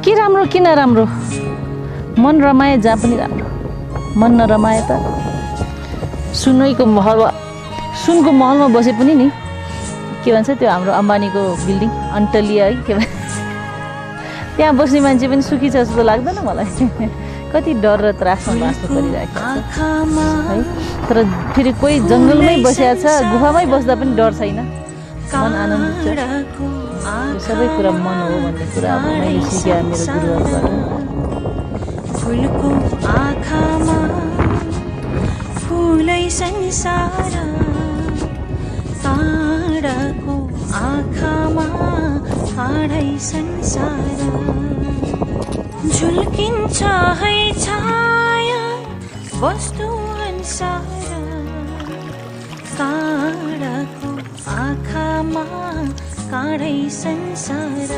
के राम्रो किन राम्रो मन रमाए जहाँ पनि राम्रो मन नरमाए त सुनको महलमा बसे पनि नि के भन्छ त्यो हाम्रो अम्बानीको बिल्डिङ अन्टलिया है के भन्छ त्यहाँ बस्ने मान्छे पनि सुखी छ जस्तो लाग्दैन मलाई कति डर र त्रासमा बाँच्नु परिरहेको छ है तर फेरि कोही जङ्गलमै बसेको छ गुफामै बस्दा पनि डर छैन मन आनन्दित छ यो सबै कुरा मन हो भन्ने कुरा अब मैले सिकेँ मेरो गुरुहरूबाट फुलको आँखामा फुलै संसार टाढाको आँखामा टाढै संसार झुल्किन्छ है छाया वस्तु अनुसार टाढाको आँखामा काँडै संसार